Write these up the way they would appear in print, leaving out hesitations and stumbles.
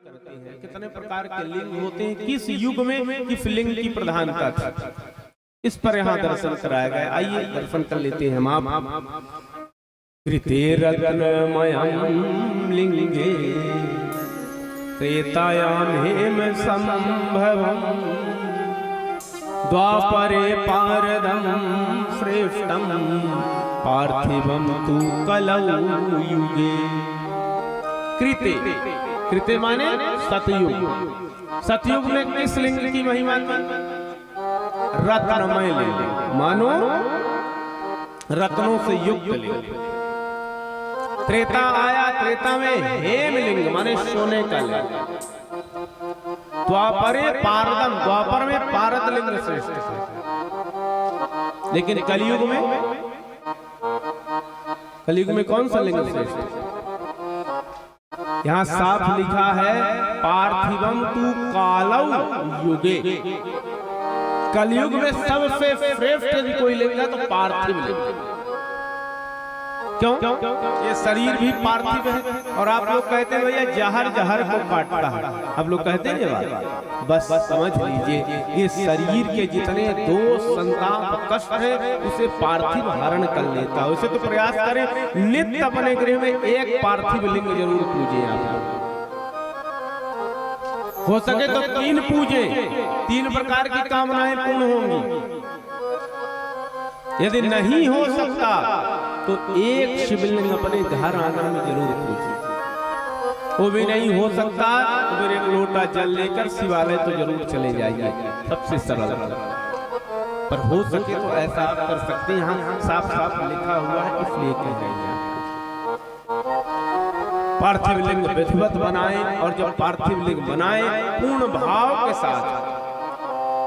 करते हैं, कितने प्रकार के लिंग होते हैं, किस युग में किस लिंग की प्रधानता थी, इस पर यहाँ दर्शन कराया गया। आइए दर्शन कर लेते हैं हम आप। कृते रत्नमयं लिंगे त्रेतायां हेम संभवम् द्वापरे पारदं श्रेष्ठं पार्थिवं तु कलौ युगे। कृते, कृते माने सतयुग। सतयुग में किस लिंग की महिमा थी? रत्नमय लिंग, मानो रत्नों से युक्त लिंग। त्रेता आया, त्रेता में हेम लिंग माने सोने का लिंग। द्वापरे पारदम, द्वापर में पारद लिंग श्रेष्ठ है। लेकिन कलयुग में, कलयुग में कौन सा लिंग श्रेष्ठ है? यहां साफ लिखा है पार्थिवम तु कालौ युगे। कलयुग में सबसे श्रेष्ठ यदि कोई लिंग है तो पार्थिव लिंग। क्यों? ये शरीर भी पार्थिव है। और आप लोग कहते हैं भैया जहर जहर को काटता है, आप लोग कहते हैं ये बात, बस समझ लीजिए ये शरीर के जितने दोष संताप कष्ट है उसे पार्थिव हरण कर लेता है। उसे तो प्रयास करें नित्य अपने गृह में एक पार्थिव लिंग जरूर पूजे। आप हो सके तो 3 पूजे, 3 प्रकार की कामनाएं पूर्ण होंगी। यदि नहीं हो सकता तो एक शिवलिंग अपने घर आंगन में जरूर पूजिए। वो भी नहीं हो सकता तो फिर एक लोटा जल लेकर शिवालय तो जरूर चले जाइए, सबसे सरल। पर हो सके तो ऐसा आप कर सकते हैं, यहाँ साफ साफ लिखा हुआ है इसलिए कह रहे हैं। पार्थिव लिंग विधिवत बनाएं, और जब पार्थिव लिंग बनाएं पूर्ण भाव के साथ,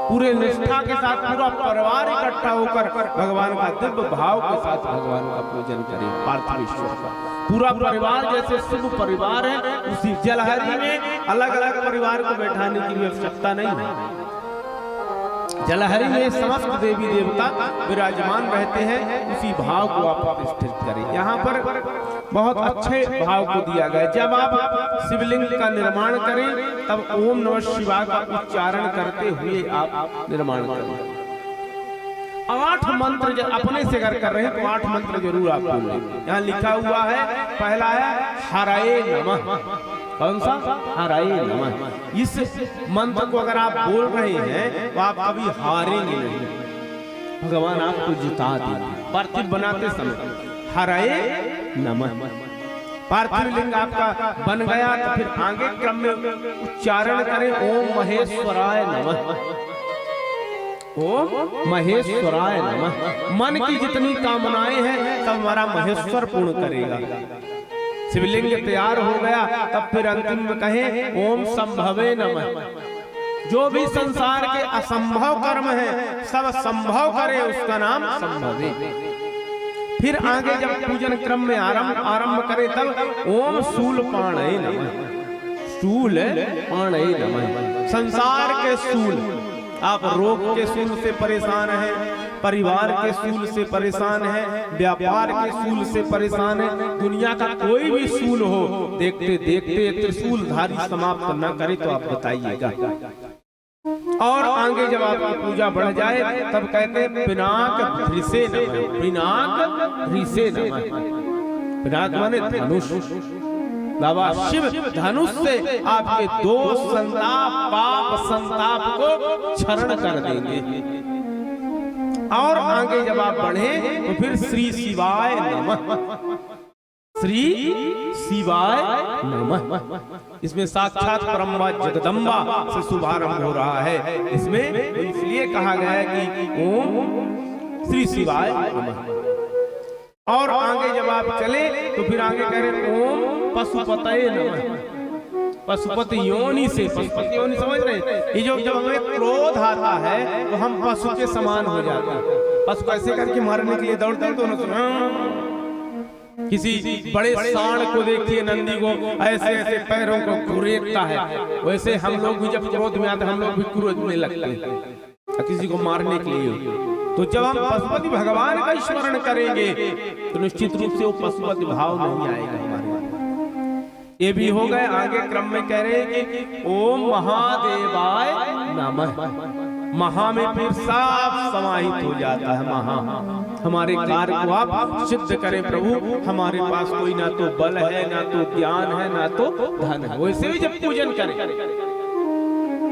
पूरे निष्ठा के साथ, पूरा परिवार इकट्ठा होकर भगवान का दिव्य भाव के साथ भगवान का पूजन करें। पार्थिवेश्वर का पूरा परिवार जैसे शुभ परिवार है, उसी जलहरी में अलग अलग परिवार को बैठाने की आवश्यकता नहीं है। जलहरी में समस्त देवी देवता विराजमान रहते हैं, उसी भाव को आप प्रतिष्ठित करें। यहाँ पर बहुत अच्छे भाव को दिया गया। जब आप शिवलिंग का निर्माण करें तब ओम नमः शिवाय का उच्चारण करते हुए आप निर्माण करें। 8 मंत्र अपने से अगर कर रहे हैं तो 8 मंत्र जरूर आप बोलें। यहाँ लिखा हुआ है, पहला है हराये नमः। कौन सा? हराये नमः। इस मंत्र को अगर आप बोल रहे हैं तो आप कभी हारेंगे नहीं, भगवान आपको जिता देंगे। पार्थिव बनाते समय हराये नमः, पार्थिव लिंग आपका बन गया तो फिर आगे क्रम में उच्चारण करें ओम महेश्वराय नमः। ओम महेश्वराय नमः। मन की जितनी कामनाएं हैं सब हमारा महेश्वर पूर्ण करेगा। शिवलिंग तैयार हो गया तब फिर अंतिम में कहें ओम संभवे नमः। जो भी संसार के असंभव कर्म है सब संभव करे, उसका नाम संभवे। फिर आगे जब पूजन क्रम में आरंभ करें तब ओम शूलपाणये नमः। शूलपाणये नमः। संसार के शूल, आप रोग के शूल से परेशान हैं, परिवार के शूल से परेशान हैं, व्यापार के शूल से परेशान हैं, दुनिया का कोई भी शूल हो, देखते देखते त्रिशूलधारी समाप्त न करे तो आप बताइएगा। और आगे जब आपकी पूजा बढ़ जाए तब कहते हैं पिनाक धृषे नमः। पिनाक धृषे नमः। पिनाक माने धनुष। बाबा शिव धनुष से आपके दोष संताप पाप संताप को क्षरण कर देंगे। और आगे जब आप बढ़े तो फिर श्री शिवाय नमः। श्री शिवाय नमः। इसमें साक्षात परम्बा जगदम्बा से शुभारंभ हो रहा है। इसमें इसलिए कहा गया है कि ओम श्री शिवाय नमः। और आगे जब आप चले तो फिर आगे कह रहे ओम पशुपतये नमः। पशुपति योनि से, पशुपति योनि समझ रहे? ये जो जब हमें क्रोध आता है तो हम पशु के समान हो जाते हैं। पशु को ऐसे करके मारने के लिए दौड़ते हैं तो किसी बड़े सांड को देखिए, नंदी को ऐसे ऐसे पैरों को कुरेदता है, वैसे हम लोग भी जब क्रोध में आते हम लोग भी क्रोधने लगते हैं किसी को मारने के लिए। तो जब हम पशुपति भगवान का स्मरण करेंगे तो निश्चित रूप से वो पशुपति भाव नहीं आएगा हमारे। ये भी हो गए। आगे क्रम में कह रहे हैं कि ओम महादेवाय नमः। महा में फिर साफ समाहित हो जाता है महा। हमारे कार्य को आप सिद्ध करें प्रभु। हमारे पास कोई ना तो बल है, ना तो ज्ञान है, ना तो धन है। वैसे भी जब पूजन करें,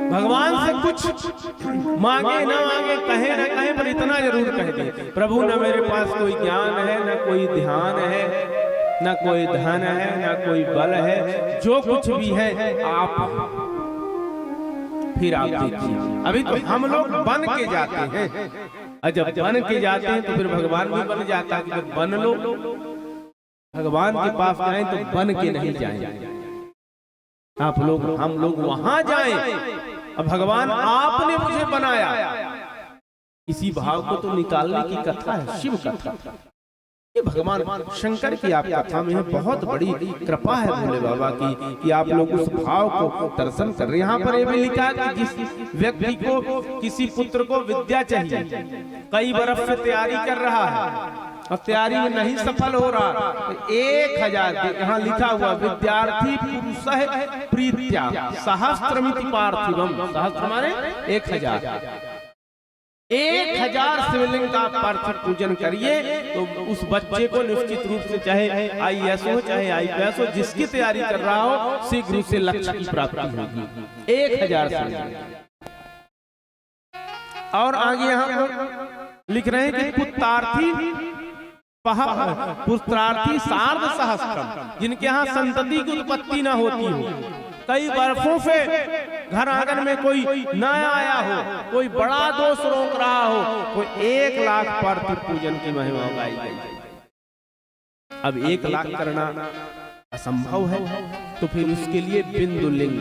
भगवान से कुछ मांगे ना मांगे, कहे ना कहे, पर इतना जरूर कह दे प्रभु न मेरे पास कोई ज्ञान है, ना कोई ध्यान है, ना कोई धन है, ना कोई बल है, जो कुछ भी है आप फिर आप दीजिए। अभी तो हम लोग बन के जाते हैं, और जब बन के जाते हैं तो फिर भगवान भी बन जाता है। बन लो, भगवान के पास जाए तो बन के नहीं जाए। आप लोग हम लोग वहां जाएं। अब भगवान आपने मुझे बनाया, इसी भाव को तो निकालने की कथा है, शिव कथा। ये भगवान शंकर की आप कथा में है। बहुत बड़ी कृपा है भोले बाबा की कि आप लोग उस भाव को दर्शन कर रहे हैं। यहाँ पर ये भी लिखा कि जिस व्यक्ति को किसी पुत्र को विद्या चाहिए, कई बरस से तैयारी कर रहा है और तैयारी में नहीं सफल हो रहा, तो 1000 यहाँ लिखा हुआ विद्यार्थी पुरुष प्रीत्या सहस्त्रमिति पार्थिवम। सहस्त्र माने 1000 शिवलिंग का पार्थिव पूजन करिए तो उस बच्चे को निश्चित रूप से, चाहे IAS हो चाहे IPS हो, जिसकी तैयारी कर रहा हो, शीघ्र से लक्ष्य की प्राप्ति होगी। 1000 शिवलिंग। और आगे यहाँ लिख रहे हैं कि पुत्रार्थी सार्ध सहस्त्रम, जिनके यहाँ संतति की उत्पत्ति न होती हो, कई वर्षों से घर आंगन में कोई न आया हो, कोई बड़ा दोष रोक रहा हो, कोई 1 लाख पार्थिव पूजन की महिमा गाई गई। अब 1 लाख करना असंभव है, तो फिर उसके लिए बिंदुलिंग।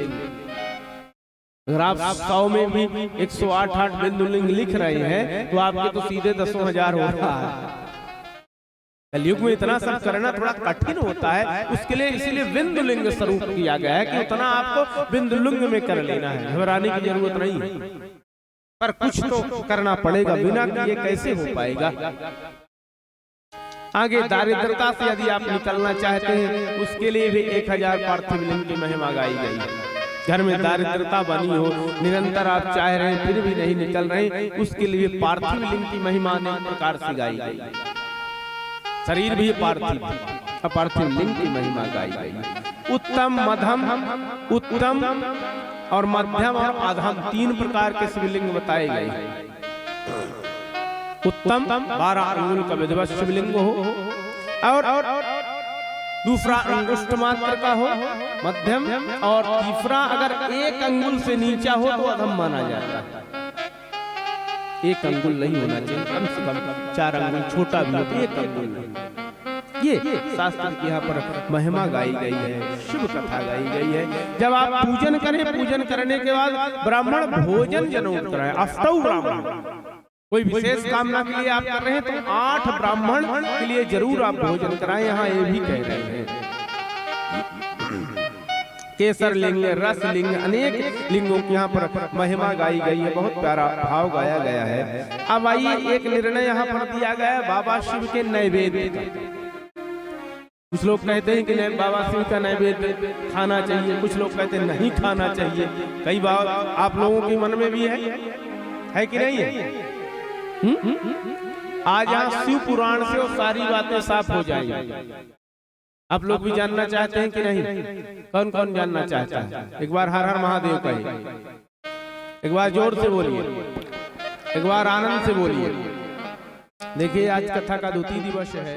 अगर आप 100 में भी 108 बिंदुलिंग लिख रहे हैं तो आपके तो सीधे 10,000 हो रहा है। कलयुग में इतना सब करना थोड़ा कठिन होता है, उसके लिए इसीलिए बिंदुलिंग स्वरूप किया गया है कि उतना आपको बिंदुलिंग में कर लेना है, घबराने की जरूरत नहीं। पर कुछ तो करना पड़ेगा, बिना किए कैसे हो पाएगा। आगे दारिद्रता से यदि आप निकलना चाहते हैं, उसके लिए भी 1000 पार्थिव लिंग की महिमा गाई गई है। घर में दारिद्रता बनी हो, निरंतर आप चाह रहे हैं फिर भी नहीं निकल रहे, उसके लिए पार्थिव लिंग की महिमा अनेक प्रकार से गाई गई। शरीर भी पार्थिव, अपार्थिव लिंग की महिमा गाई गई। उत्तम, मध्यम, उत्तम और मध्यम और अधम 3 प्रकार के शिवलिंग बताए गए। उत्तम 12 अंगुल का विधिवत शिवलिंग हो, और दूसरा अंगुष्ठ मात्र का हो, मध्यम, और तीसरा अगर 1 अंगुल से नीचा हो तो अधम माना जाता है। 1 अंगुल नहीं होना चाहिए, कम से कम 4 अंगुल, छोटा भी हो तो 1 अंगुल। ये शास्त्र की यहाँ पर महिमा गाई गई है, शिव कथा गाई गई है। जब आप पूजन करें, पूजन करने के बाद ब्राह्मण भोजन जरूर कराएं। अष्टौ ब्राह्मण, कोई विशेष कामना के लिए आप कर रहे हैं तो 8 ब्राह्मण के लिए जरूर आप भोजन कराएं। यहाँ ये भी कह रहे हैं केसर लिंग, रस लिंग, अनेक लिंगों की यहाँ पर महिमा गाई गई है। बहुत प्यारा भाव गाया गया है। अब आइए, एक निर्णय यहाँ पर दिया गया है बाबा शिव के नैवेद्य का। कुछ लोग कहते हैं कि बाबा शिव का नैवेद्य खाना चाहिए, कुछ लोग कहते हैं नहीं खाना चाहिए। कई बार आप लोगों के मन में भी है कि नहीं है? आज यहाँ शिव पुराण से वो सारी बातें साफ हो जाएंगी। आप लोग भी जानना चाहते हैं कि नहीं? कौन कौन जानना चाहता है? एक बार हर हर महादेव कहिए, एक बार जोर से बोलिए, एक बार आनंद से बोलिए। देखिए आज कथा का द्वितीय दिवस है।